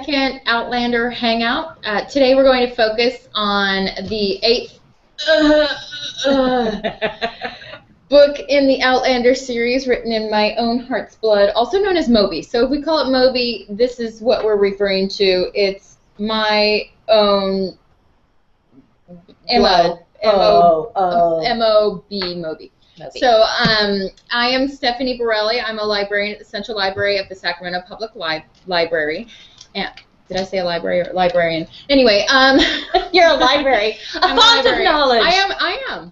second Outlander Hangout. Today we're going to focus on the 8th book in the Outlander series, written in my own heart's blood, also known as Moby. So if we call it Moby, this is what we're referring to. It's my own blood. M-O-B, Moby. So I am Stephanie Borelli. I'm a librarian at the Central Library of the Sacramento Public Library. And did I say a library or librarian? Anyway, you're a library. A font of knowledge. I am.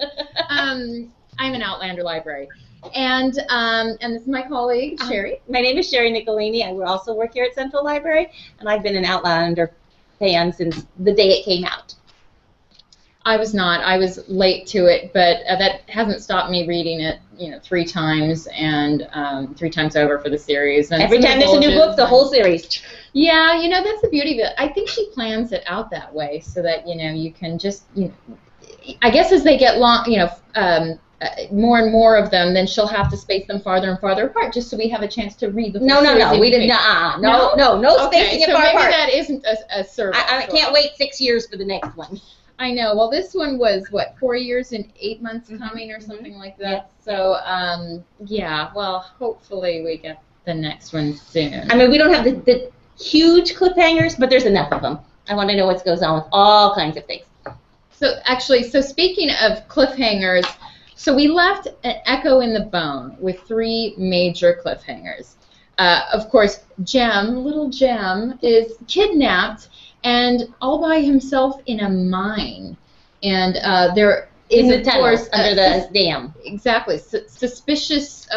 I'm an Outlander library. And this is my colleague, Sherry. My name is Sherry Nicolini. I also work here at Central Library, and I've been an Outlander fan since the day it came out. I was not. I was late to it, but that hasn't stopped me reading it, 3 times and 3 times over for the series. And every time there's a new book, the whole series. Yeah, that's the beauty of it. I think she plans it out that way so that you can just, I guess as they get long, more and more of them, then she'll have to space them farther and farther apart, just so we have a chance to read the full series. No, we did not. No spacing it far apart. So maybe that isn't a service. I can't wait 6 years for the next one. I know. Well, this one was, 4 years and 8 months coming or something like that. Yeah. So, yeah, well, hopefully we get the next one soon. I mean, we don't have the huge cliffhangers, but there's enough of them. I want to know what goes on with all kinds of things. So, actually, speaking of cliffhangers, so we left an echo in the bone with 3 major cliffhangers. Of course, little Jem, is kidnapped and all by himself in a mine, and there is, of course, under the dam. Exactly, suspicious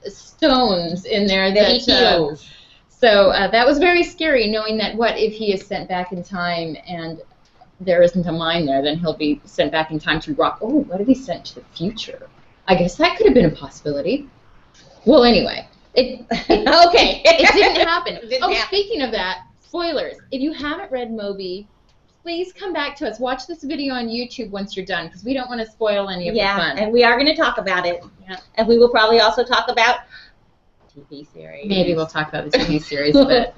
stones in there that he heals. So that was very scary, knowing that what if he is sent back in time and there isn't a mine there, then he'll be sent back in time to rock. Oh, what if he's sent to the future? I guess that could have been a possibility. Well, anyway, it didn't happen. Speaking of that. Spoilers. If you haven't read Moby, please come back to us. Watch this video on YouTube once you're done, because we don't want to spoil any of the fun. Yeah, and we are going to talk about it. Yeah. And we will probably also talk about TV series. Maybe we'll talk about the TV series a bit.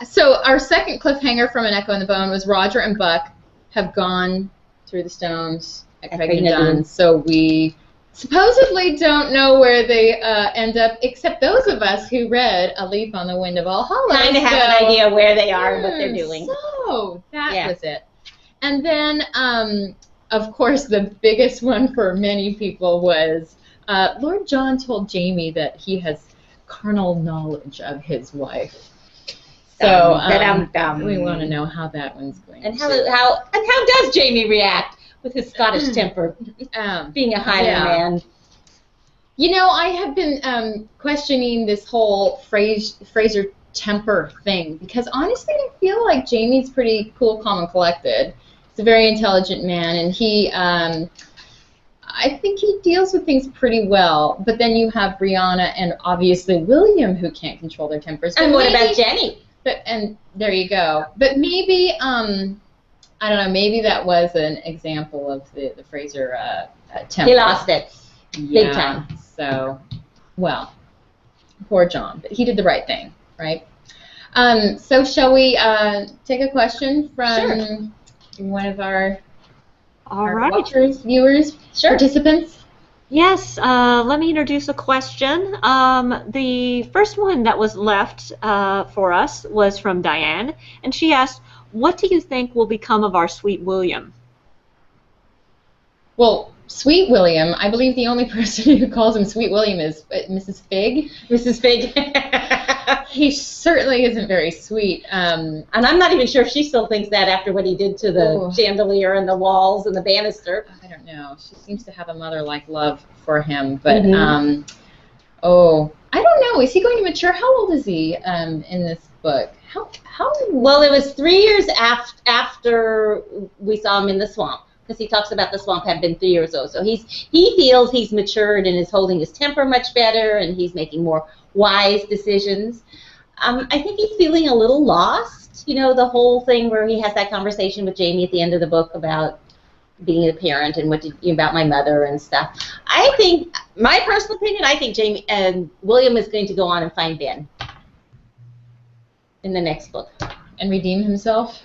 So our second cliffhanger from An Echo in the Bone was Roger and Buck have gone through the stones at Craig and Dunn. So we supposedly don't know where they end up, except those of us who read A Leaf on the Wind of All Hollows. Kind of have an idea where they are and what they're doing. So that was it. And then, of course, the biggest one for many people was Lord John told Jamie that he has carnal knowledge of his wife. So we want to know how that one's going. And how does Jamie react with his Scottish temper, being a Highland man? I have been questioning this whole Fraser Temper thing, because honestly I feel like Jamie's pretty cool, calm, and collected. He's a very intelligent man, and he, I think he deals with things pretty well. But then you have Brianna and obviously William, who can't control their tempers. And what about Jenny? And there you go. But maybe, I don't know, maybe that was an example of the Fraser temper. He lost it. Big time. So, well, poor John. But he did the right thing, right? So shall we take a question from one of our watchers, viewers, participants? Yes, let me introduce a question. The first one that was left for us was from Diane, and she asked, what do you think will become of our Sweet William? Well, Sweet William, I believe the only person who calls him Sweet William is Mrs. Figg. Mrs. Figg. He certainly isn't very sweet. And I'm not even sure if she still thinks that after what he did to the chandelier and the walls and the banister. I don't know. She seems to have a mother-like love for him. But, I don't know. Is he going to mature? How old is he in this book? How? Well, it was 3 years after we saw him in the swamp, because he talks about the swamp had been 3 years old. So he feels he's matured and is holding his temper much better, and he's making more wise decisions. I think he's feeling a little lost. The whole thing where he has that conversation with Jamie at the end of the book about being a parent and about my mother and stuff. I think, my personal opinion, I think Jamie and William is going to go on and find Ben in the next book. and redeem himself.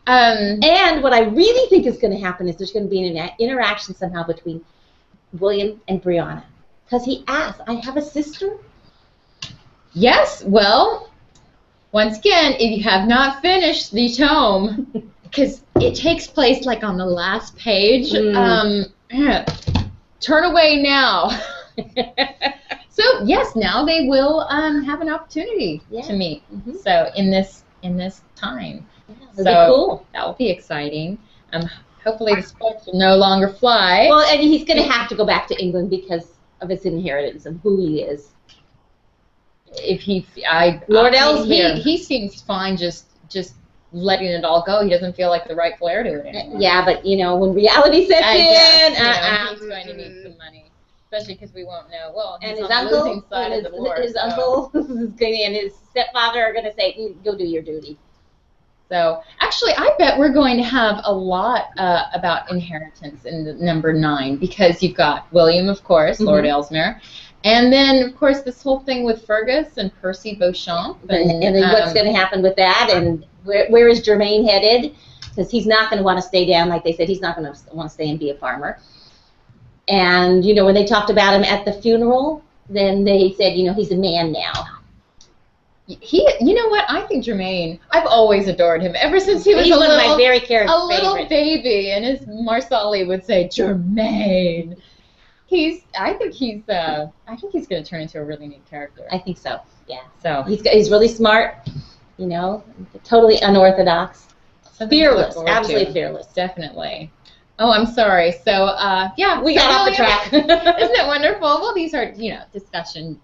And what I really think is going to happen is there's going to be an interaction somehow between William and Brianna. Because he asked, I have a sister? Yes, well, once again, if you have not finished the tome, because it takes place like on the last page, turn away now. So, yes, now they will have an opportunity to meet. So, in this time. That'll be cool. That will be exciting. Hopefully the sports will no longer fly. Well, and he's going to have to go back to England because of his inheritance and who he is. Lord Ellesmere, he seems fine just letting it all go. He doesn't feel like the rightful heir to it anymore. Yeah, but when reality sets in, he's going to need some money, especially because we won't know. Well, and he's his on the uncle, losing side of the war, his uncle, and his stepfather are going to say, "Go do your duty." So, actually, I bet we're going to have a lot about inheritance in the number 9 because you've got William, of course, Lord Ellesmere, and then, of course, this whole thing with Fergus and Percy Beauchamp. And then what's going to happen with that, and where is Germain headed? Because he's not going to want to stay down, like they said, he's not going to want to stay and be a farmer. And, when they talked about him at the funeral, then they said, he's a man now. You know what? I think Germain, I've always adored him ever since he was one of my very little baby, and as Marsali would say, Germain. I think he's going to turn into a really neat character. I think so. Yeah. So he's really smart. Totally unorthodox. Fearless, absolutely fearless. Definitely. Oh, I'm sorry. So we got off the track. Isn't it wonderful? Well, these are discussion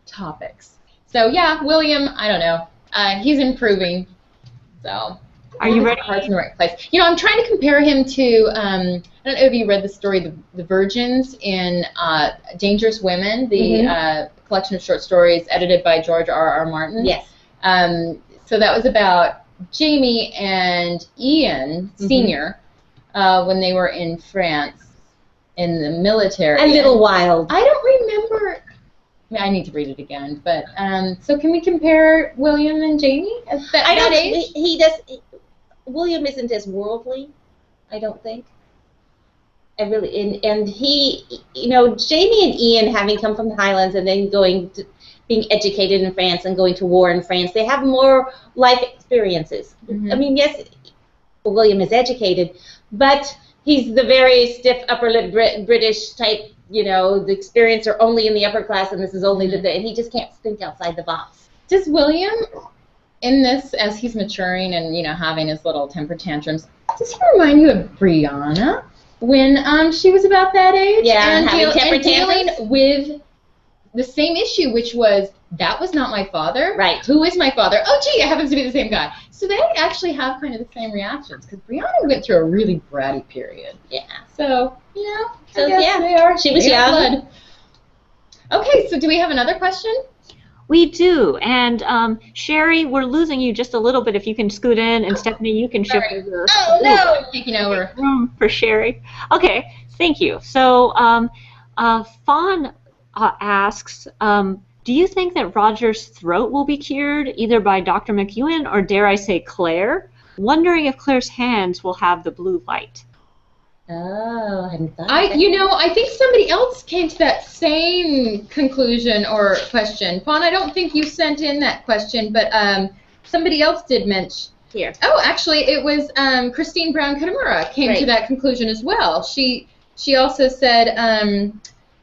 topics. So, yeah, William, I don't know. He's improving. So, are you ready? Heart's in the right place. I'm trying to compare him to, I don't know if you read the story, The Virgins in Dangerous Women, the collection of short stories edited by George R.R. Martin. Yes. So that was about Jamie and Ian, Sr., when they were in France in the military. A little wild. I don't remember... I need to read it again, but so can we compare William and Jamie at that age? He does. William isn't as worldly, I don't think. And he, Jamie and Ian, having come from the Highlands and then being educated in France and going to war in France, they have more life experiences. I mean, yes, William is educated, but he's the very stiff upper lip British type. The experience are only in the upper class, and this is only and he just can't think outside the box. Does William, in this, as he's maturing and having his little temper tantrums, does he remind you of Brianna when she was about that age? Yeah, and having temper dealing tantrums with the same issue, which was that was not my father. Right. Who is my father? Oh, gee, it happens to be the same guy. So they actually have kind of the same reactions because Brianna went through a really bratty period. Yeah. So So they are. She was young. Blood. Okay, so do we have another question? We do, and Sherry, we're losing you just a little bit. If you can scoot in, and Stephanie, you can shift over. Oh no, I'm taking over. Room for Sherry. Okay, thank you. So, Fawn asks, do you think that Roger's throat will be cured either by Dr. McEwen or, dare I say, Claire? Wondering if Claire's hands will have the blue light. Oh, I hadn't thought of that. I think somebody else came to that same conclusion or question. Fawn, I don't think you sent in that question, but somebody else did mention. Here. Oh, actually, it was Christine Brown Kitamura came to that conclusion as well. She also said,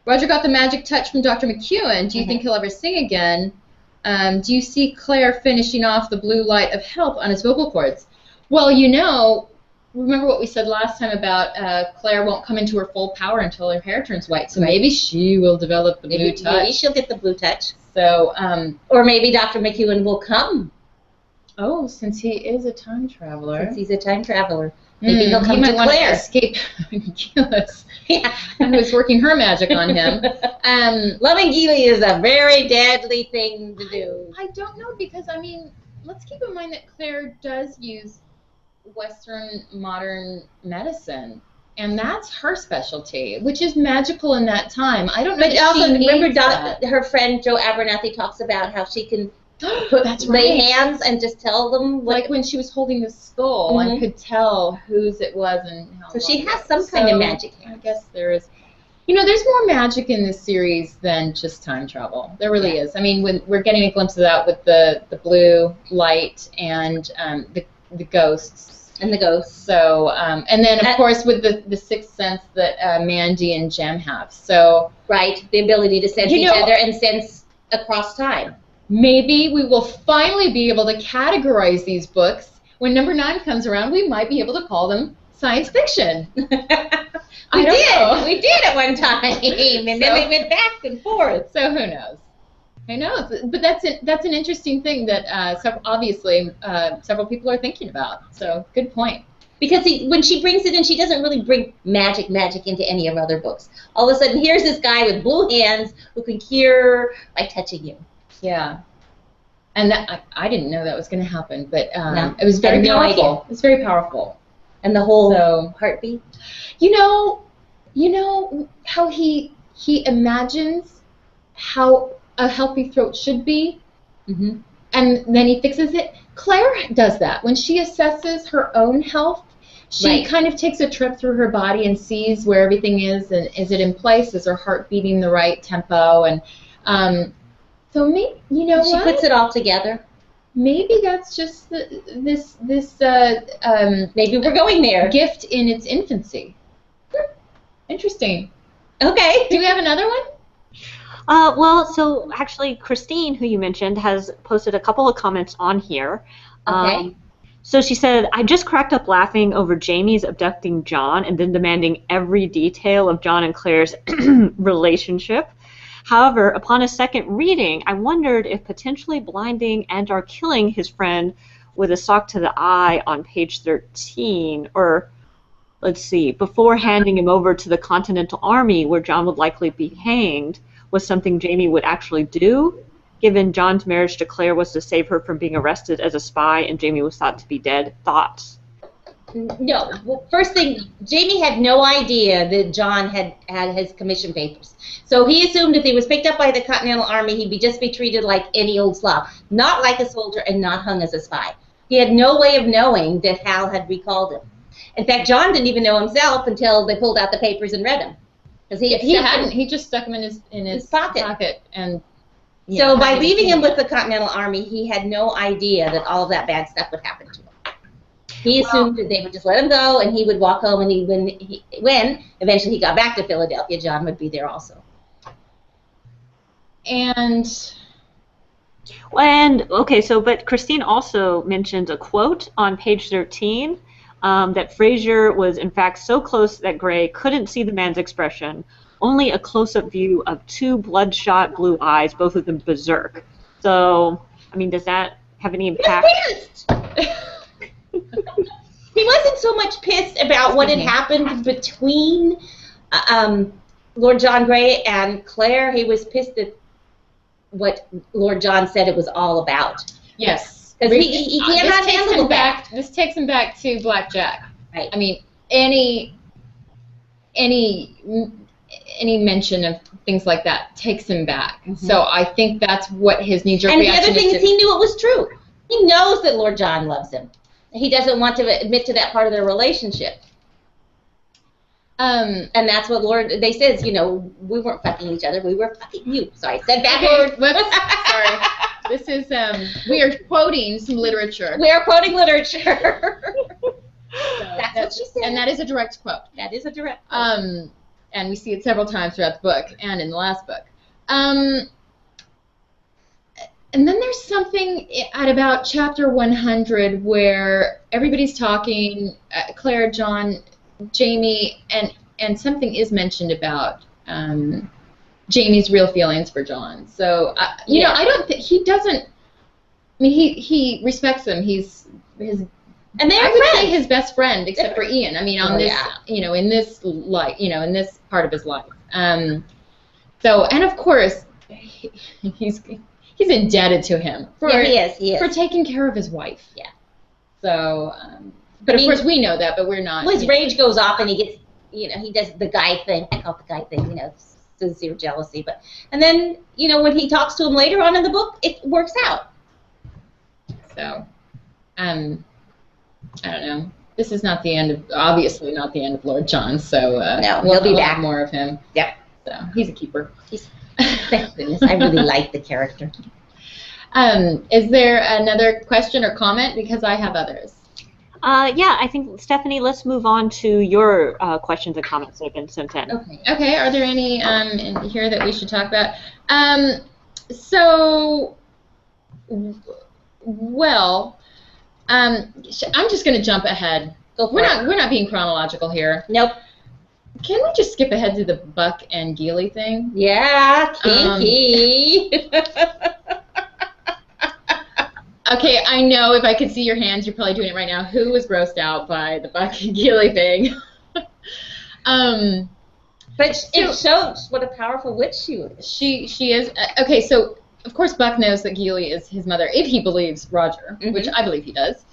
Roger got the magic touch from Dr. McEwen. Do you think he'll ever sing again? Do you see Claire finishing off the blue light of health on his vocal cords? Well, remember what we said last time about Claire won't come into her full power until her hair turns white. So maybe she will develop the blue touch. Maybe she'll get the blue touch. So, or maybe Dr. McEwen will come. Oh, since he is a time traveler. Since he's a time traveler. Maybe he'll come he might to want Claire. To escape Gillis, who's working her magic on him. Loving Gilly is a very deadly thing to do. I don't know because, let's keep in mind that Claire does use Western modern medicine, and that's her specialty, which is magical in that time. I don't know. But also, remember her friend Jo Abernathy talks about how she can That's lay right. hands and just tell them what. Like when she was holding the skull, I Mhm. could tell whose it was and how So she long has it some was. kind of So, magic I hands. guess there is. You know, there's more magic in this series than just time travel. There really is. I mean, when we're getting a glimpse of that with the blue light and the ghosts. And the ghosts. So, and then of course with the sixth sense that Mandy and Jem have. So, Right, the ability to sense each other and sense across time. maybe we will finally be able to categorize these books. When number 9 comes around, we might be able to call them science fiction. We know. did at one time, and then they went back and forth. So who knows? Who knows? But that's an interesting thing that obviously several people are thinking about. So good point. Because when she brings it in, she doesn't really bring magic into any of her other books. All of a sudden, here's this guy with blue hands who can cure by touching you. Yeah. And that, I didn't know that was going to happen, but No, it was very had no powerful. idea. It was very powerful. And the whole So, heartbeat. You know how he imagines how a healthy throat should be, Mm-hmm. and then he fixes it. Claire does that when she assesses her own health. She Right. kind of takes a trip through her body and sees where everything is, and is it in place? Is her heart beating the right tempo? And so maybe She puts it all together. Maybe that's just this Maybe we're going there. gift in its infancy. Interesting. Okay. Do we have another one? Well, so actually, Christine, who you mentioned, has posted a couple of comments on here. Okay. So she said, I just cracked up laughing over Jamie's abducting John and then demanding every detail of John and Claire's relationship. However, upon a second reading, I wondered if potentially blinding and or killing his friend with a sock to the eye on page 13, or let's see, before handing him over to the Continental Army where John would likely be hanged, was something Jamie would actually do, given John's marriage to Claire was to save her from being arrested as a spy and Jamie was thought to be dead. Thoughts? No. Well, first thing, Jamie had no idea that John had his commission papers. So he assumed if he was picked up by the Continental Army, he'd just be treated like any old Slav, not like a soldier and not hung as a spy. He had no way of knowing that Hal had recalled him. In fact, John didn't even know himself until they pulled out the papers and read them. Because he hadn't. He just stuck them in his pocket and. So by leaving him with the Continental Army, he had no idea that all of that bad stuff would happen to him. He assumed that they would just let him go, and he would walk home. And when eventually he got back to Philadelphia, John would be there also. And okay, but Christine also mentioned a quote on page 13 that Fraser was in fact so close that Gray couldn't see the man's expression, only a close-up view of 2 bloodshot blue eyes, both of them berserk. So, I mean, does that have any impact? He wasn't so much pissed about what had happened between Lord John Gray and Claire. He was pissed at what Lord John said it was all about. Yes. Because he cannot handle that. This takes him back to Black Jack. Right. I mean, any mention of things like that takes him back. Mm-hmm. So I think that's what his knee-jerk reaction is. And the other thing is he knew it was true. He knows that Lord John loves him. He doesn't want to admit to that part of their relationship. And that's what they says, we weren't fucking each other, we were fucking you. Sorry, said backward. Whoops, sorry. This is, we are quoting some literature. We are quoting literature. That's what she said. And that is a direct quote. That is a direct quote. And we see it several times throughout the book and in the last book. And then there's something at about chapter 100 where everybody's talking, Claire, John, Jamie, and something is mentioned about Jamie's real feelings for John. So, I don't think he doesn't. I mean, he respects him. He's his. And they're I would friends. say his best friend, except for Ian. I mean, in this life, in this part of his life. So, and of course, he's indebted to him for he is for taking care of his wife. Yeah. So, but of course we know that, but we're not. Well, his rage goes off, and he gets, he does the guy thing. I call it the guy thing, sincere jealousy. And then, when he talks to him later on in the book, it works out. So, I don't know. This is not the end of, obviously not the end of Lord John, so No, we'll he'll be have back. more of him. Yep. So he's a keeper. Thank goodness. I really like the character. Is there another question or comment? Because I have others. Yeah, I think, Stephanie, let's move on to your questions and comments that have been sent in. Okay. Are there any in here that we should talk about? So, well, I'm just going to jump ahead. We're not being chronological here. Nope. Can we just skip ahead to the Buck and Geely thing? Yeah, kinky. Okay, I know if I could see your hands, you're probably doing it right now. Who was grossed out by the Buck and Geely thing? But it shows what a powerful witch she was. She is. Okay, so of course Buck knows that Geely is his mother, if he believes Roger, which I believe he does.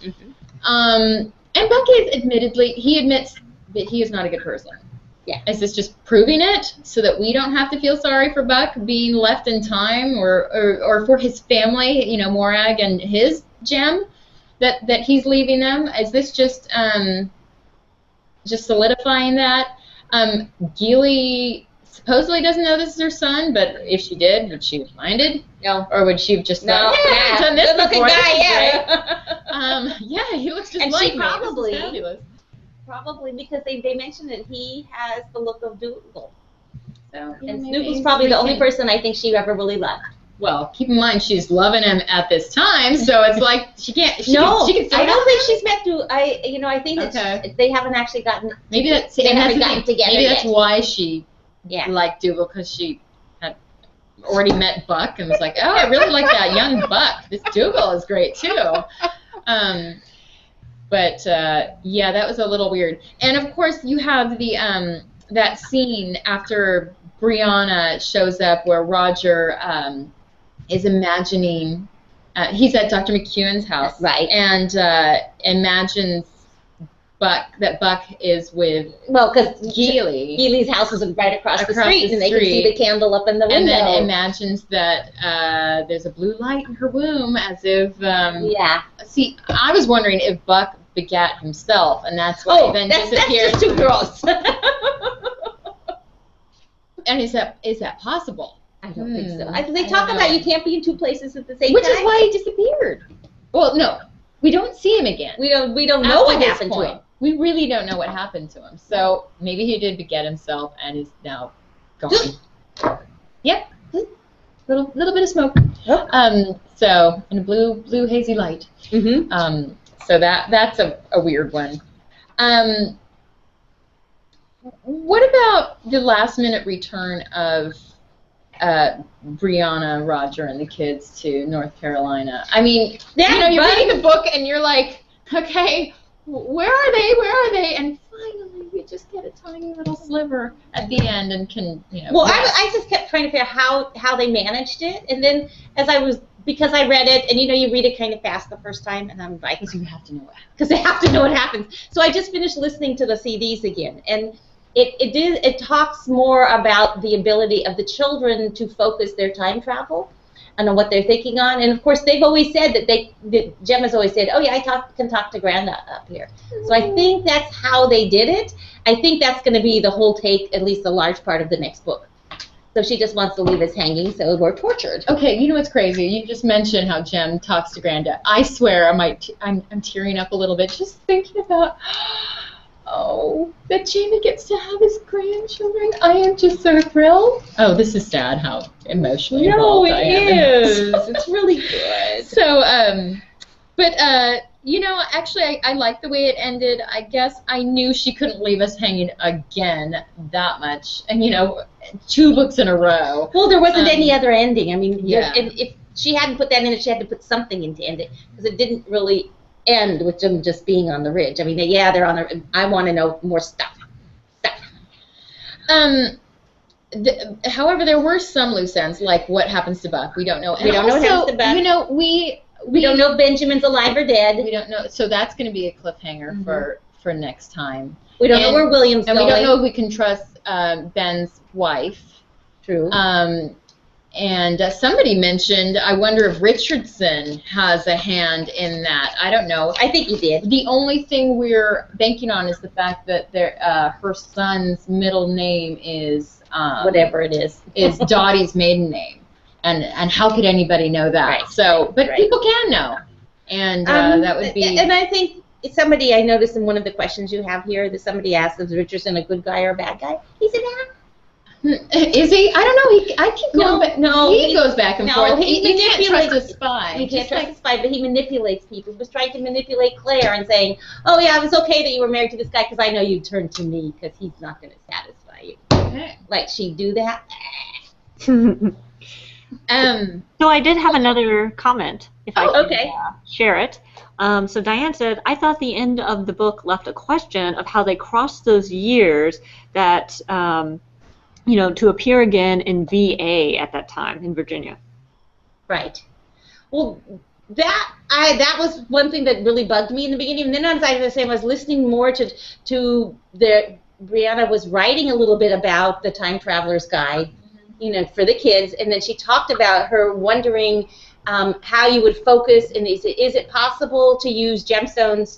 And Buck is he admits that he is not a good person. Yeah. Is this just proving it so that we don't have to feel sorry for Buck being left in time, or for his family, Morag and his gem that he's leaving them? Is this just solidifying that? Geely supposedly doesn't know this is her son, but if she did, would she have minded? No. Or would she have just thought, I've done this before. Yeah, he looks just and like she me. probably, This is fabulous. Probably because they mentioned that he has the look of Dougal. So, And Dougal's probably the only person I think she ever really loved. Well, keep in mind she's loving him at this time, so it's like she can't. She can I don't think she's met to. I think that they haven't actually gotten. Maybe that's together maybe that's yet. why she Yeah. liked Dougal, because she had already met Buck and was like, oh, I really like that young Buck. This Dougal is great too. But yeah, that was a little weird. And of course, you have the that scene after Brianna shows up where Roger is imagining. He's at Dr. McEwen's house, right? And imagines that Buck is with because Geely. Geely's house is right across the street, and they can see the candle up in the window. And then imagines that there's a blue light in her womb, as if. Yeah. See, I was wondering if Buck begat himself, and that's why he then disappeared. That's just too gross. And is that possible? I don't think so. They talk about you can't be in two places at the same time. Which is why he disappeared. Well, no, we don't see him again. We don't know what happened to him. We really don't know what happened to him. So maybe he did beget himself and is now gone. Yep. Little bit of smoke. Oh. So in a blue hazy light. Mm-hmm. So that's a weird one. What about the last minute return of Brianna, Roger, and the kids to North Carolina? I mean, you're reading the book and you're like, okay, where are they? Where are they? And finally, we just get a tiny little sliver at the end and can, Well, I just kept trying to figure out how they managed it, and then because I read it, and you read it kind of fast the first time, and I'm like, because you have to know what happens. Because they have to know what happens. So I just finished listening to the CDs again, and it talks more about the ability of the children to focus their time travel and on what they're thinking on. And of course, they've always said that Jem has always said, oh yeah, I can talk to Granda up here. So I think that's how they did it. I think that's going to be the whole take, at least a large part of the next book. So she just wants to leave us hanging, so we're tortured. Okay, you know what's crazy? You just mentioned how Jem talks to Granda. I swear I'm tearing up a little bit just thinking about, that Jamie gets to have his grandchildren. I am just so thrilled. Oh, this is sad how emotionally involved I am. No, it is. It's really good. So, actually, I like the way it ended. I guess I knew she couldn't leave us hanging again that much. And, 2 books in a row. Well, there wasn't any other ending. I mean, yeah. If she hadn't put that in it, she had to put something in to end it. Because it didn't really end with them just being on the ridge. I mean, they're on the. I want to know more stuff. However, there were some loose ends, like what happens to Buck. We don't know. We don't know what happens to Buck. We don't know if Benjamin's alive or dead. We don't know. So that's going to be a cliffhanger for next time. We don't know where William's going. And we don't know if we can trust Ben's wife. True. And somebody mentioned, I wonder if Richardson has a hand in that. I don't know. I think he did. The only thing we're banking on is the fact that her son's middle name is Whatever it is Dottie's maiden name, and how could anybody know that? Right. So, but Right. people can know, and that would be. And I think somebody, I noticed in one of the questions you have here that somebody asked, is Richardson a good guy or a bad guy? He's an actor. Is he? I don't know. I keep going back. No, he goes back and forth. You can't trust a spy. You can't trust a spy, but he manipulates people. He was trying to manipulate Claire and saying, "Oh yeah, it was okay that you were married to this guy because I know you'd turn to me because he's not going to satisfy you." Okay. Like she'd do that. So I did have another comment, if I can share it. So Diane said, I thought the end of the book left a question of how they crossed those years that, to appear again in VA at that time in Virginia. Right. Well, that was one thing that really bugged me in the beginning. And then as I was saying, I was listening more to Brianna was writing a little bit about the Time Traveler's Guide, for the kids, and then she talked about her wondering how you would focus, and is it possible to use gemstones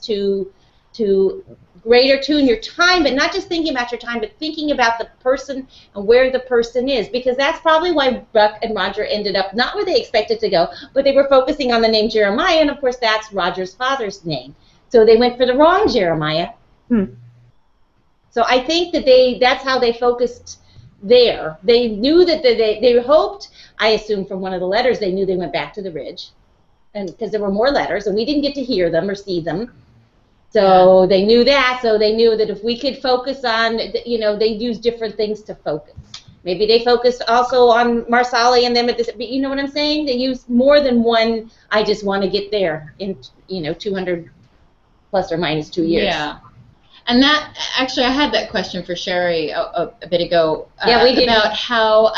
to greater tune your time, but not just thinking about your time, but thinking about the person and where the person is, because that's probably why Buck and Roger ended up not where they expected to go, but they were focusing on the name Jeremiah, and of course that's Roger's father's name. So they went for the wrong Jeremiah. So I think that that's how they focused there. They knew that they hoped, I assume from one of the letters, they knew they went back to the Ridge, and because there were more letters, and we didn't get to hear them or see them. So they knew that, so they knew that if we could focus on, they use different things to focus. Maybe they focused also on Marsali and them at this, you know what I'm saying? They used more than one, I just want to get there in, 200 plus or minus 2 years. Yeah. And that, actually, I had that question for Sherry a bit ago. Yeah, we did. About how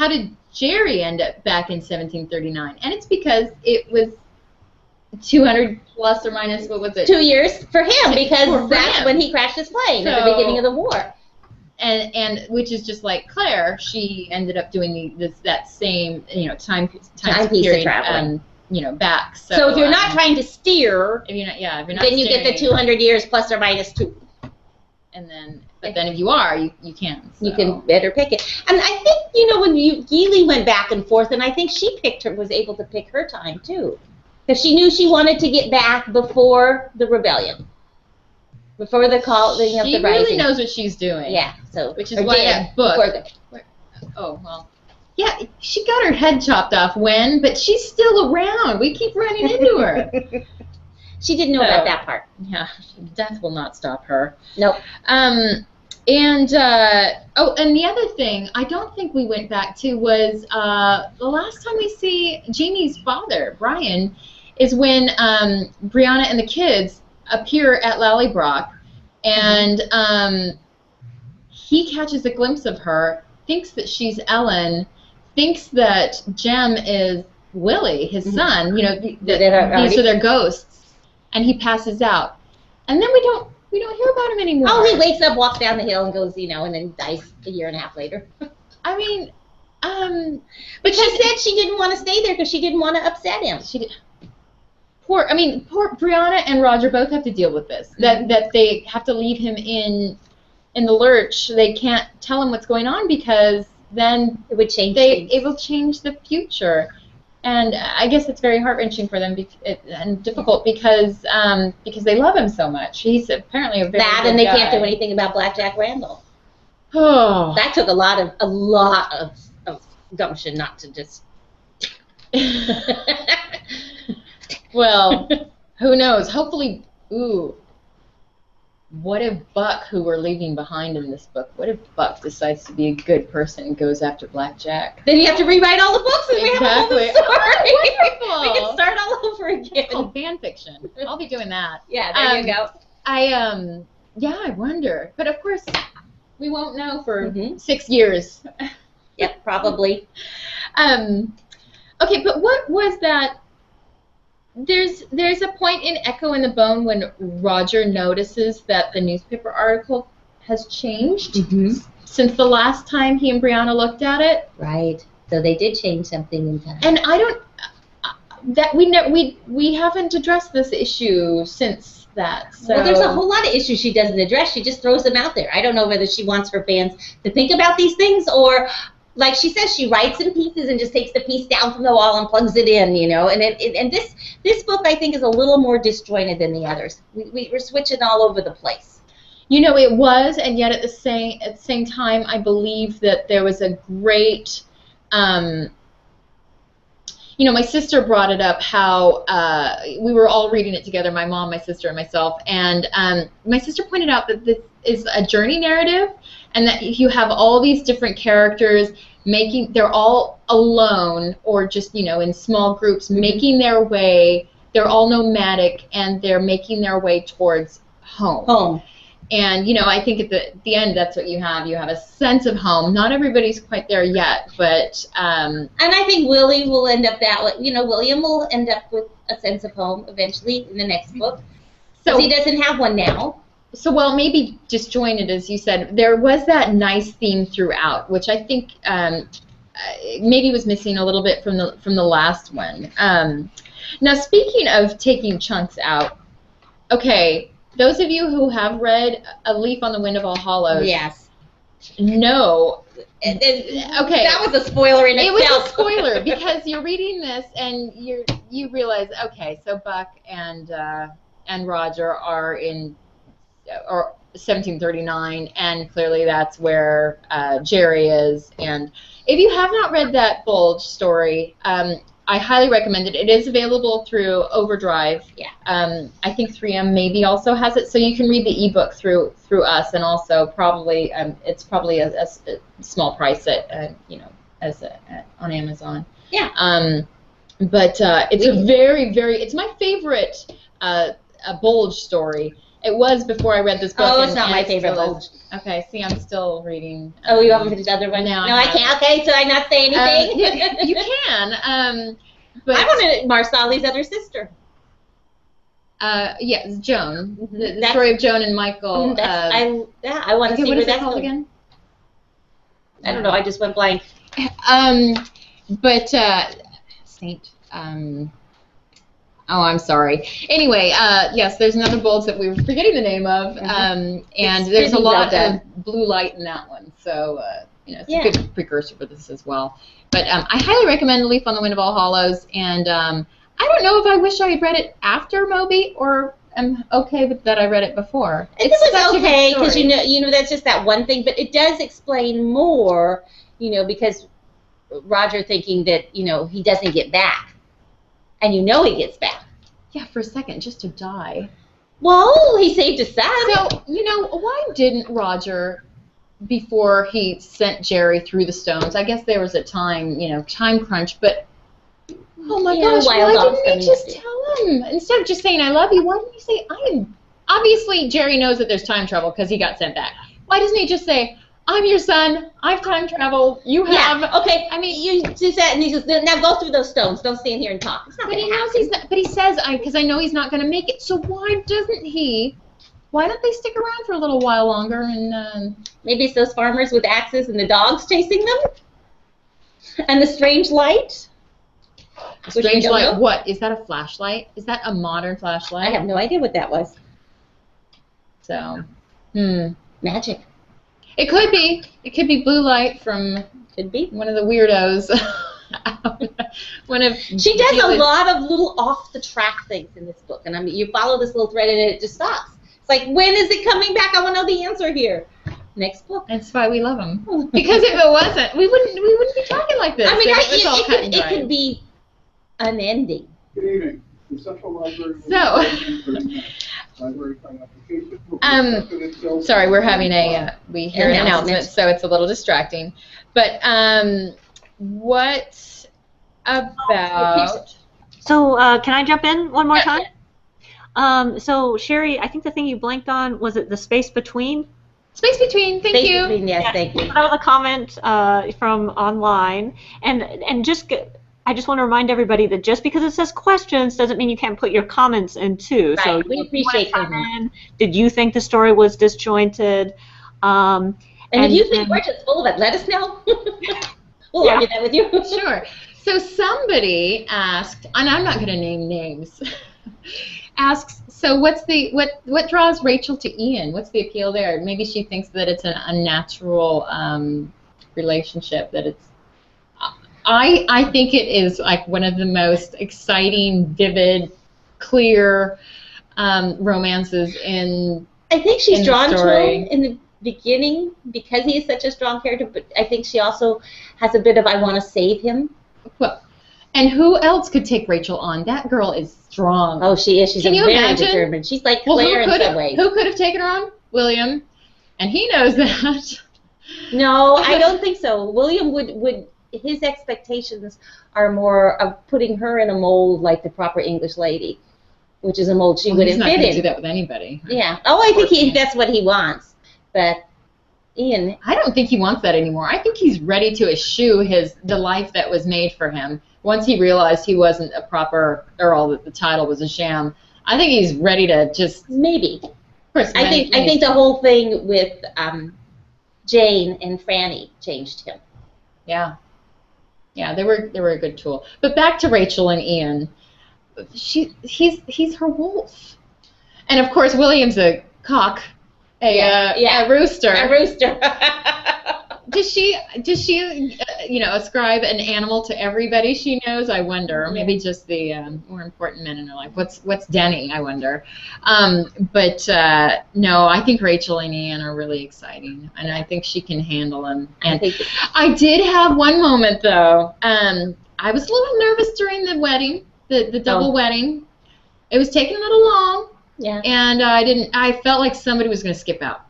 did Jerry end up back in 1739? And it's because it was 200 plus or minus, what was it? 2 years for him, because for that's him. when he crashed his plane at the beginning of the war. And which is just like Claire, she ended up doing that same time piece period, of traveling. Back. So if you're not trying to steer, if you're not then you get the 200 years plus or minus 2. And then, but then if you are, you can. So. You can better pick it. And I think when Geely went back and forth, and I think she was able to pick her time too, because she knew she wanted to get back before the rebellion, before the call, the rising. She really knows what she's doing. Yeah. So which is why that book. Oh well. Yeah, she got her head chopped off but she's still around. We keep running into her. She didn't know about that part. Yeah, death will not stop her. Nope. And the other thing I don't think we went back to was the last time we see Jamie's father, Brian, is when Brianna and the kids appear at Lallybroch, and he catches a glimpse of her, thinks that she's Ellen, thinks that Jem is Willie, his son. These are their ghosts, and he passes out, and then we don't hear about him anymore. Oh, he wakes up, walks down the hill, and goes, and then dies a year and a half later. I mean, but she said she didn't want to stay there because she didn't want to upset him. She did. Poor Brianna and Roger both have to deal with this. That they have to leave him in the lurch. They can't tell him what's going on because then it would change. It will change the future, and I guess it's very heart-wrenching for them and difficult because they love him so much. He's apparently a very good and they guy. can't do anything about Blackjack Randall. Oh, that took a lot of gumption not to just. Well, who knows? Hopefully, what if Buck, who we're leaving behind in this book, what if Buck decides to be a good person and goes after Blackjack? Then you have to rewrite all the books and we have all the story. Oh, wonderful. We can start all over again. It's called fan fiction. I'll be doing that. Yeah, there you go. I wonder. But of course, we won't know for 6 years. Yep, probably. Okay, but what was that? There's a point in Echo in the Bone when Roger notices that the newspaper article has changed since the last time he and Brianna looked at it. Right. So they did change something in time. And I don't that we haven't addressed this issue since that. So. Well, there's a whole lot of issues she doesn't address. She just throws them out there. I don't know whether she wants her fans to think about these things, or, like she says, she writes in pieces and just takes the piece down from the wall and plugs it in, you know. And this book, I think, is a little more disjointed than the others. We're switching all over the place. You know, it was, and yet at the same time, I believe that there was a great. You know, my sister brought it up how we were all reading it together, my mom, my sister, and myself, and my sister pointed out that this is a journey narrative, and that you have all these different characters they're all alone or just, you know, in small groups, making their way, they're all nomadic, and they're making their way towards home. And, you know, I think at the end, that's what you have. You have a sense of home. Not everybody's quite there yet, but... and I think Willie will end up that way. You know, William will end up with a sense of home eventually in the next book. So he doesn't have one now. So, well, maybe disjointed, as you said. There was that nice theme throughout, which I think maybe was missing a little bit from the last one. Now, speaking of taking chunks out, okay... Those of you who have read A Leaf on the Wind of All Hollows, yes, no. Okay, that was a spoiler in itself. It was a spoiler because you're reading this and you realize, okay, so Buck and Roger are in 1739, and clearly that's where Jerry is. And if you have not read that Bulge story, I highly recommend it. It is available through Overdrive. Yeah. I think 3M maybe also has it, so you can read the ebook through us, and also probably it's probably a small price at on Amazon. Yeah. But it's a very it's my favorite a Bulge story. It was before I read this book. Oh, it's not my favorite Bulge. Okay, see, I'm still reading. Oh, you haven't finished the other one? No, I can't. Okay, so I not say anything? You can. But I wanted Marsali's other sister. Yes, Joan. The story of Joan and Michael. I want to see where that's called again. I don't know. I just went blank. But Saint. Oh, I'm sorry. Anyway, yes, there's another Bulge that we were forgetting the name of, and there's a lot of blue light in that one, so you know, it's a good precursor for this as well. But I highly recommend A Leaf on the Wind of All Hollows, and I don't know if I wish I had read it after Moby, or am okay with that I read it before. It was okay because you know that's just that one thing, but it does explain more, you know, because Roger thinking that he doesn't get back. And he gets back. Yeah, for a second, just to die. Well, he saved his son. So, why didn't Roger, before he sent Jerry through the stones, I guess there was a time crunch, but, oh my gosh, why didn't he just tell him? Instead of just saying, I love you, why didn't he say, I am? Obviously, Jerry knows that there's time travel because he got sent back. Why doesn't he just say, I'm your son. I've time traveled. You have. Yeah. Okay. I mean, you just said, and he says, now go through those stones. Don't stand here and talk. It's not but he knows he's not. But he says, because I know he's not going to make it. So why doesn't he? Why don't they stick around for a little while longer? And maybe it's those farmers with axes and the dogs chasing them, and the strange light. Strange light. Know? What is that? A flashlight? Is that a modern flashlight? I have no idea what that was. So, magic. It could be. It could be blue light from one of the weirdos. She does a lot of little off-the-track things in this book. And I mean, you follow this little thread and it just stops. It's like, when is it coming back? I want to know the answer here. Next book. That's why we love them. Because if it wasn't, we wouldn't be talking like this. I mean, it could be unending. Good evening. The Central Library. Sorry, we're having we hear an announcement, so it's a little distracting. But what about? So can I jump in one more time? So Sherry, I think the thing you blanked on, was it the space between? Space between, thank you. Between, yes, thank you. That was a comment from online, and I just want to remind everybody that just because it says questions doesn't mean you can't put your comments in too. Right. So we appreciate that. Did you think the story was disjointed? And if you think we're just full of it, let us know. We'll argue that with you. Sure. So somebody asked, and I'm not going to name names, asks, so what draws Rachel to Ian? What's the appeal there? Maybe she thinks that it's an unnatural relationship, that it's I think it is like one of the most exciting, vivid, clear romances in I think she's in the drawn to story. him in the beginning because he is such a strong character, but I think she also has a bit of I want to save him. Well, and who else could take Rachel on? That girl is strong. Oh, she is. She's Can you very imagine? determined. She's like Well, Claire in some ways. who could have taken her on? William, and he knows that. No, I don't think so. William would his expectations are more of putting her in a mold like the proper English lady, which is a mold she wouldn't He's not fit going to in. do that with anybody. Yeah. Oh, I think that's what he wants. But Ian, I don't think he wants that anymore. I think he's ready to eschew the life that was made for him. Once he realized he wasn't a proper, or all that the title was a sham, I think he's ready to just. maybe. Of course, I think the whole thing with Jane and Franny changed him. Yeah. Yeah, they were a good tool. But back to Rachel and Ian. He's her wolf. And of course William's a cock, a rooster. A rooster. Does she ascribe an animal to everybody she knows? I wonder. Or maybe just the more important men in her life. What's Denny? I wonder. But no, I think Rachel and Ian are really exciting, and I think she can handle them. And I did have one moment though. I was a little nervous during the wedding, the double wedding. It was taking a little long. Yeah. And I felt like somebody was going to skip out.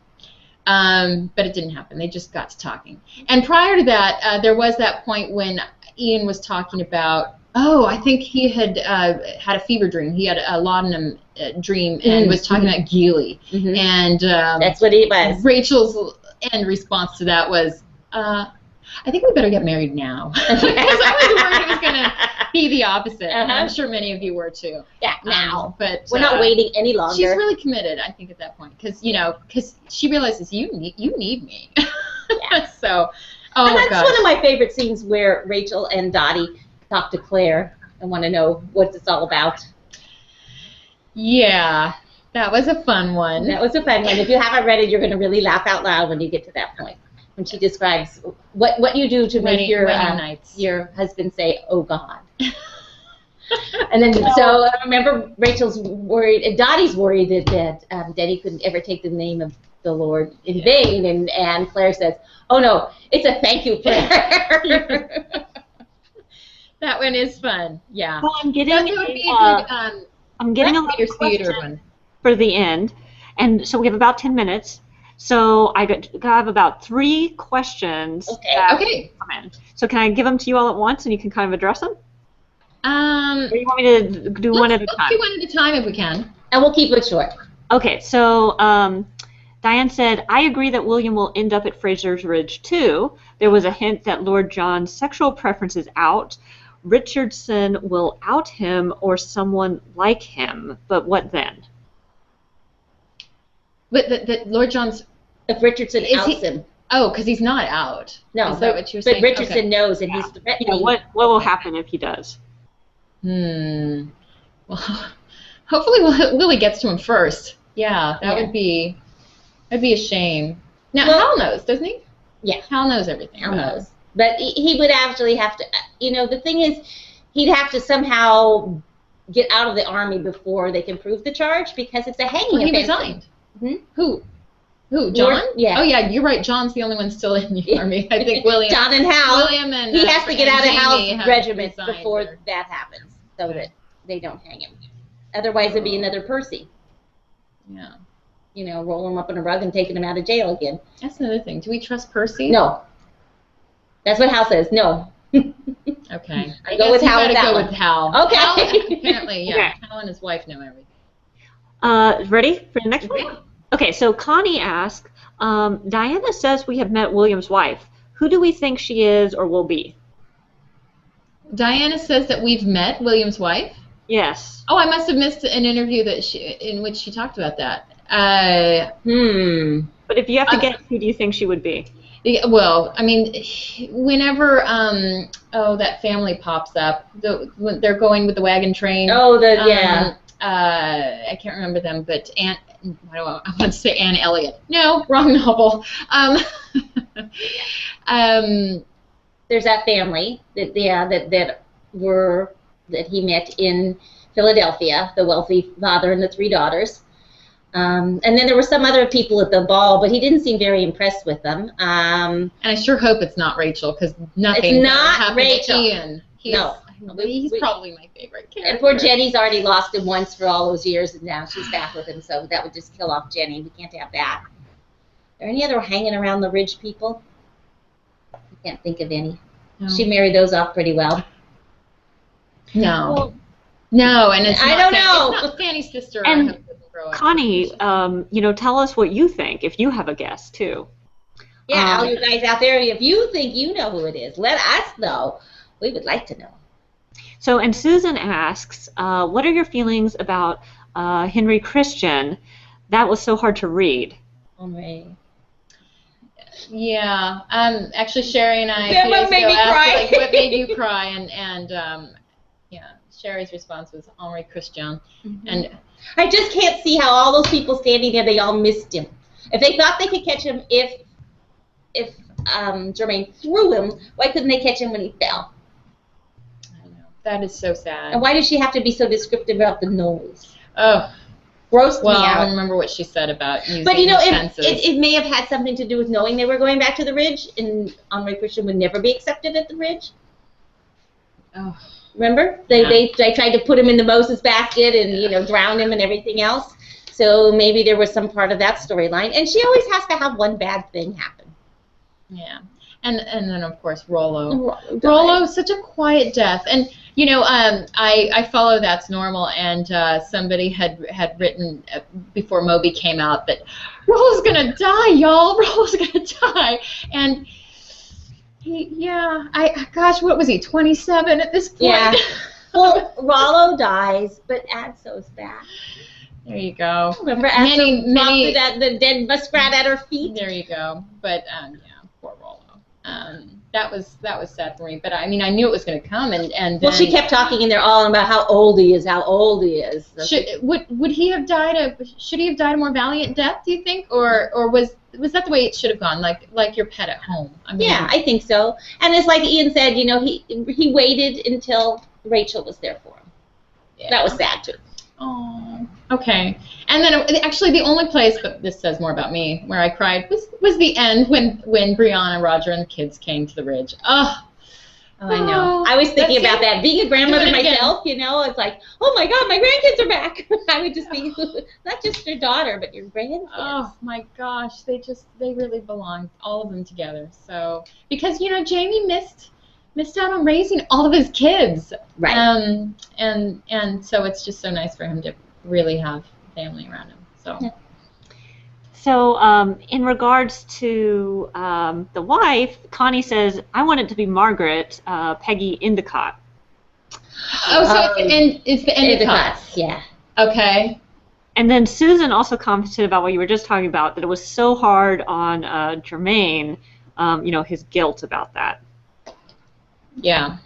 But it didn't happen. They just got to talking. And prior to that, there was that point when Ian was talking about, I think he had had a fever dream. He had a laudanum dream and was talking about Geely. Mm-hmm. And that's what it was. Rachel's end response to that was, I think we better get married now. Because I was worried it was going to be the opposite. And I'm sure many of you were too. Yeah, now. But we're not waiting any longer. She's really committed, I think, at that point. Because she realizes you need me. Yeah. So, and that's one of my favorite scenes where Rachel and Dottie talk to Claire and want to know what it's all about. Yeah, that was a fun one. That was a fun one. If you haven't read it, you're going to really laugh out loud when you get to that point. When she describes what you do to make your husband say, "Oh God," and then so I remember Rachel's worried, and Dottie's worried that Denny couldn't ever take the name of the Lord in vain, and Claire says, "Oh no, it's a thank you prayer." That one is fun. Yeah. Well, I'm getting a question for the end, and so we have about 10 minutes. So I have about 3 questions. Okay. Come in. So can I give them to you all at once, and you can kind of address them? Or you want me to do one at a time? Let's do one at a time if we can. And we'll keep it short. Okay. So Diane said, I agree that William will end up at Fraser's Ridge too. There was a hint that Lord John's sexual preference is out. Richardson will out him or someone like him. But what then? But the Lord John's... If Richardson outs him. Oh, because he's not out. No. Is that what you're saying? But Richardson knows, and he's threatening. Yeah, what will happen if he does? Well, hopefully Willie gets to him first. Yeah, that'd be a shame. Now, Hal knows, doesn't he? Yeah. Hal knows everything. Hal knows. But he would actually have to, the thing is, he'd have to somehow get out of the army before they can prove the charge, because it's a hanging offense. He resigned. Mm-hmm. Who? John? Yeah. Oh, yeah, you're right. John's the only one still in the army. I think William. John and Hal. William and he has to get out of Jamie Hal's regiment before that happens, so that they don't hang him. Otherwise, it'd be another Percy. Yeah. Roll him up in a rug and taking him out of jail again. That's another thing. Do we trust Percy? No. That's what Hal says. No. Okay. I go with Hal. Go with Hal. Okay. Hal, apparently, yeah. Okay. Hal and his wife know everything. Ready for the next one? Okay, so Connie asked, Diana says we have met William's wife. Who do we think she is or will be? Diana says that we've met William's wife? Yes. Oh, I must have missed an interview in which she talked about that. But if you have to guess, who do you think she would be? Yeah, well, I mean, whenever that family pops up, when they're going with the wagon train. Oh, yeah. I can't remember them, but I want to say Anne Elliot. No, wrong novel. There's that family that he met in Philadelphia, the wealthy father and the 3 daughters. And then there were some other people at the ball, but he didn't seem very impressed with them. And I sure hope it's not Rachel, because nothing it's not happened Rachel. to Ian. He's probably my favorite character. And poor Jenny's already lost him once for all those years, and now she's back with him, so that would just kill off Jenny. We can't have that. Are there any other hanging around the ridge people? I can't think of any. No. She married those off pretty well. No. Well, no, and it's I don't know. It's not Fanny's sister. And Connie, tell us what you think if you have a guess too. Yeah, all you guys out there, if you think you know who it is, let us know. We would like to know. So, and Susan asks, what are your feelings about Henry Christian? That was so hard to read. Henry. Yeah, actually, Sherry and I. What made me cry? Like, what made you cry? And yeah, Sherry's response was Henri Christian, and I just can't see how all those people standing there, they all missed him. If they thought they could catch him, if Germaine threw him, why couldn't they catch him when he fell? I don't know. That is so sad. And why does she have to be so descriptive about the noise? Oh. Grossed me out. I don't remember what she said about using But senses. it may have had something to do with knowing they were going back to the ridge, and Henri Christian would never be accepted at the ridge. Oh. Remember? They tried to put him in the Moses basket and drown him and everything else. So maybe there was some part of that storyline. And she always has to have one bad thing happen. Yeah. And then of course Rollo. Rollo, such a quiet death. And I follow That's Normal, and somebody had written before Moby came out that Rollo's gonna die, y'all. Rollo's gonna die, and gosh, what was he? 27 at this point. Yeah. Well, Rollo dies, but Adso's back. There you go. Remember, Adso dropped the dead muskrat at her feet. There you go. But poor Rollo. That was sad for me, but I mean, I knew it was going to come, and well, she kept talking in there all about how old he is, Would he have died should he have died a more valiant death, do you think, or was that the way it should have gone, like your pet at home? I mean, yeah, I think so. And it's like Ian said, he waited until Rachel was there for him. Yeah. That was sad too. Oh, okay. And then actually the only place, but this says more about me, where I cried was the end when Brianna, Roger, and the kids came to the ridge. Oh, I know. I was thinking about that. Being a grandmother myself, it's like, oh my God, my grandkids are back. I would just be, not just your daughter, but your grandkids. Oh my gosh, they really belonged, all of them together. So, because, Jamie missed out on raising all of his kids. Right. And so it's just so nice for him to really have family around him. So. Yeah. So in regards to the wife, Connie says, I want it to be Margaret, Peggy Endicott. Oh, so it's the Endicotts. Yeah. Okay. And then Susan also commented about what you were just talking about, that it was so hard on Germaine, his guilt about that. Yeah.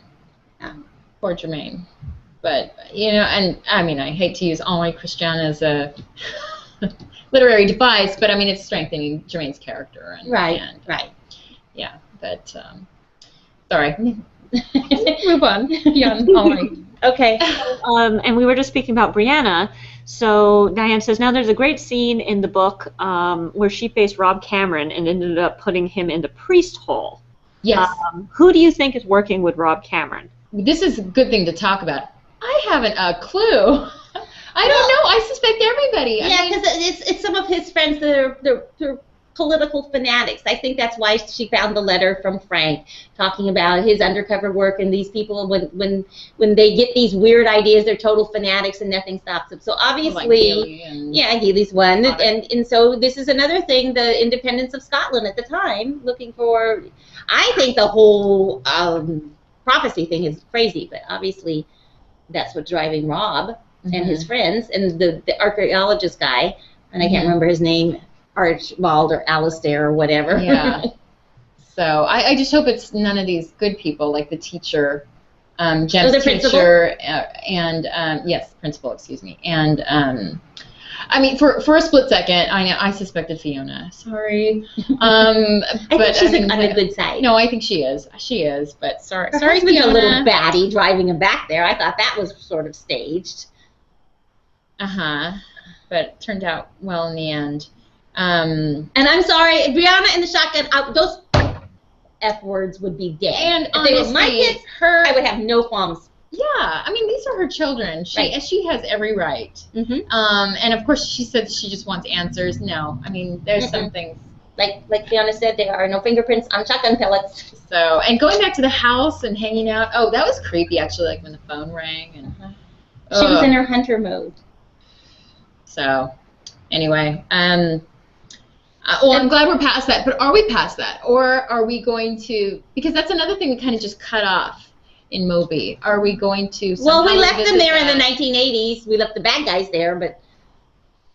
Poor Germaine. But, and I mean, I hate to use Henri Christian as a literary device, but I mean, it's strengthening Germaine's character. Right. Yeah, but, sorry. Move on. Henri. Okay. And we were just speaking about Brianna. So Diane says, now there's a great scene in the book where she faced Rob Cameron and ended up putting him in the priest hole. Yes. Who do you think is working with Rob Cameron? This is a good thing to talk about. I haven't a clue. I don't know. I suspect everybody. Yeah, because it's some of his friends that they're political fanatics. I think that's why she found the letter from Frank talking about his undercover work, and these people, when they get these weird ideas, they're total fanatics and nothing stops them. So obviously, Healy's one, and so this is another thing, the independence of Scotland at the time, looking for, I think the whole prophecy thing is crazy, but obviously that's what's driving Rob and his friends, and the archaeologist guy, and I can't remember his name, Archibald or Alistair or whatever. Yeah. So I just hope it's none of these good people like the teacher, Jem's the teacher, and yes, principal, excuse me, and I mean, for a split second, I suspected Fiona. Sorry, I but think she's I mean, on the good side. No, I think she is. She is, but sorry, Her sorry, husband's Fiona. a little batty driving him back there. I thought that was sort of staged. But it turned out well in the end. And I'm sorry, Brianna and the shotgun. Those F words would be dead. And if they were my honestly, kids, I would have no qualms. Yeah, I mean, these are her children. She has every right. Mm-hmm. And of course, she said she just wants answers. No, I mean, there's some things. Like Fiona said, there are no fingerprints on shotgun pellets. So, and going back to the house and hanging out. Oh, that was creepy, actually. Like when the phone rang and. She was in her hunter mode. So, anyway, well, I'm glad we're past that. But are we past that, or are we going to? Because that's another thing we kind of just cut off in Moby. Are we going to? Well, we left them there that? in the 1980s. We left the bad guys there, but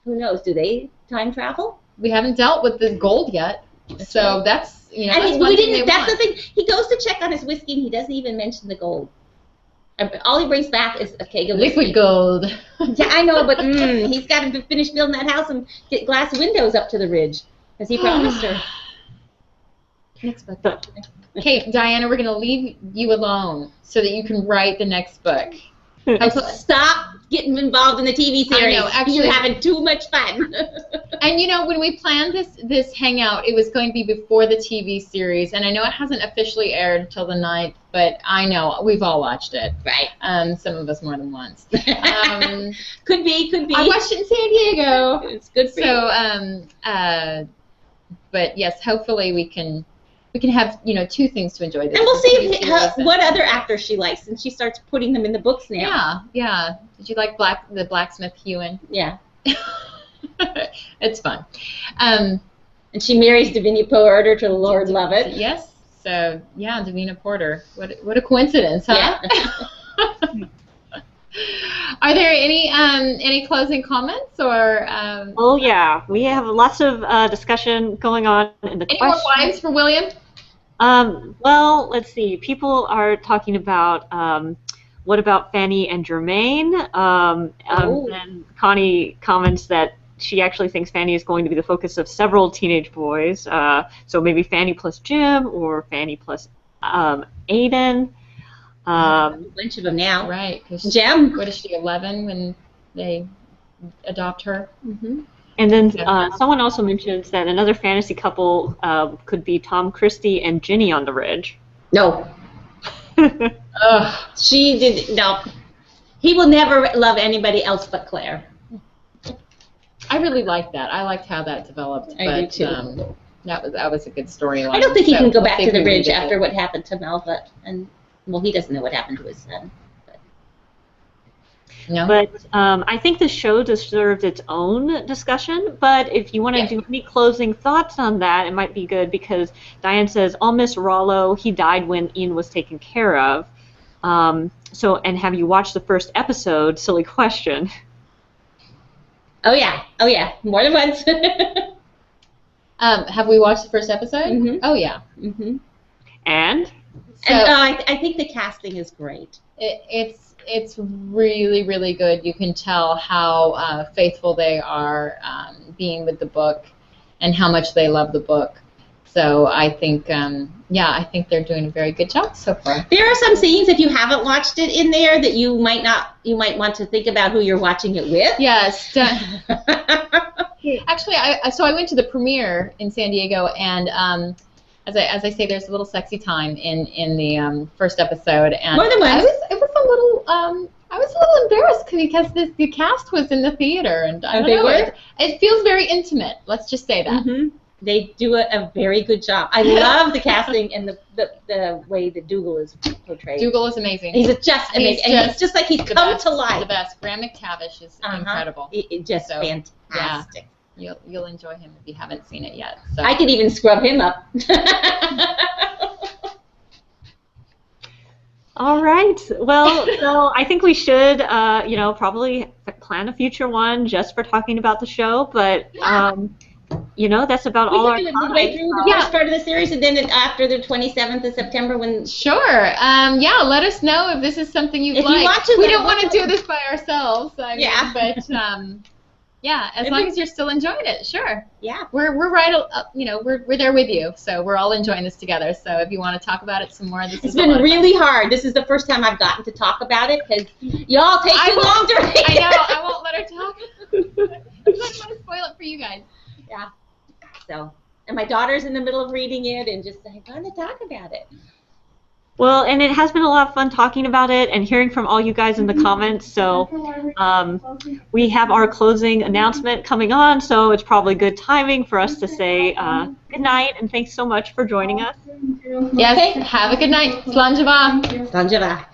who knows? Do they time travel? We haven't dealt with the gold yet, so that's And that's we one thing didn't. they That's want. the thing. He goes to check on his whiskey, and he doesn't even mention the gold. All he brings back is a keg of whiskey. Liquid gold. Yeah, I know, but he's got to finish building that house and get glass windows up to the ridge, as he promised her. Next book. Okay, Diana, we're going to leave you alone so that you can write the next book. Stop getting involved in the TV series. I know, actually, you're having too much fun. And you know, when we planned this hangout, it was going to be before the TV series, and I know it hasn't officially aired until the 9th, but I know we've all watched it. Right. Some of us more than once. Could be. I watched it in San Diego. It's good for you. But yes, hopefully we can have two things to enjoy. And we'll see what other actors she likes, and she starts putting them in the books now. Yeah. Did you like the blacksmith Hewen? Yeah. It's fun. And she marries Davinia Porter to the Lord Lovett. Yes. So yeah, Davina Porter. What a coincidence, huh? Yeah. Are there any closing comments or? Oh yeah, we have lots of discussion going on in the Any question. more wives for William? Well, let's see. People are talking about what about Fanny and Jermaine? And Connie comments that she actually thinks Fanny is going to be the focus of several teenage boys. So maybe Fanny plus Jim or Fanny plus Aiden. A bunch of them now. Right. Jem. What is she, 11 when they adopt her? Mm-hmm. And then someone also mentions that another fantasy couple could be Tom Christie and Ginny on the Ridge. No. Ugh. She did no. He will never love anybody else but Claire. I really liked that. I liked how that developed. I do but, too. That was a good storyline. I don't think he can go we'll back see to if the we Ridge revisit after it. what happened to Melva, and well, he doesn't know what happened to his son. No. But I think the show deserved its own discussion. But if you want to do any closing thoughts on that, it might be good because Diane says, "I'll miss Rollo. He died when Ian was taken care of." And have you watched the first episode? Silly question. Oh yeah, more than once. Have we watched the first episode? Mhm. Oh yeah. Mm-hmm. And So I think the casting is great. it's really, really good. You can tell how faithful they are being with the book and how much they love the book. So I think, I think they're doing a very good job so far. There are some scenes, if you haven't watched it in there, that you might want to think about who you're watching it with. Yes. Actually, I went to the premiere in San Diego, and as I say, there's a little sexy time in the first episode, and More than once. I was a little embarrassed because the cast was in the theater, and I don't they know, were? it feels very intimate. Let's just say that. Mm-hmm. They do a very good job. I love the casting and the way that Dougal is portrayed. Dougal is amazing. He's just amazing. And it's just like he's the come best, to life. The best. Graham McTavish is incredible. Just So, fantastic. You'll enjoy him if you haven't seen it yet. So. I could even scrub him up. all right. Well, so I think we should, probably plan a future one just for talking about the show. But you know, that's about We all our can do it time. midway through the Yeah. first part of the series, and then after the 27th of September, when Sure. Yeah, let us know if this is something you'd If you like. want to, we then don't want to we'll- do this by ourselves. I mean, Yeah. But yeah, as long as you're still enjoying it, sure. yeah. We're right. You know, we're there with you. So we're all enjoying this together. So if you want to talk about it some more, this It's is a lot been of really hard. This is the first time I've gotten to talk about it because y'all take too long to read. I know. I won't let her talk. I don't want to spoil it for you guys. Yeah. So, and my daughter's in the middle of reading it and just I want to talk about it. Well, and it has been a lot of fun talking about it and hearing from all you guys in the comments. So we have our closing announcement coming on, so it's probably good timing for us to say good night and thanks so much for joining us. Yes. Okay. Have a good night. Slanjava. Sanjava.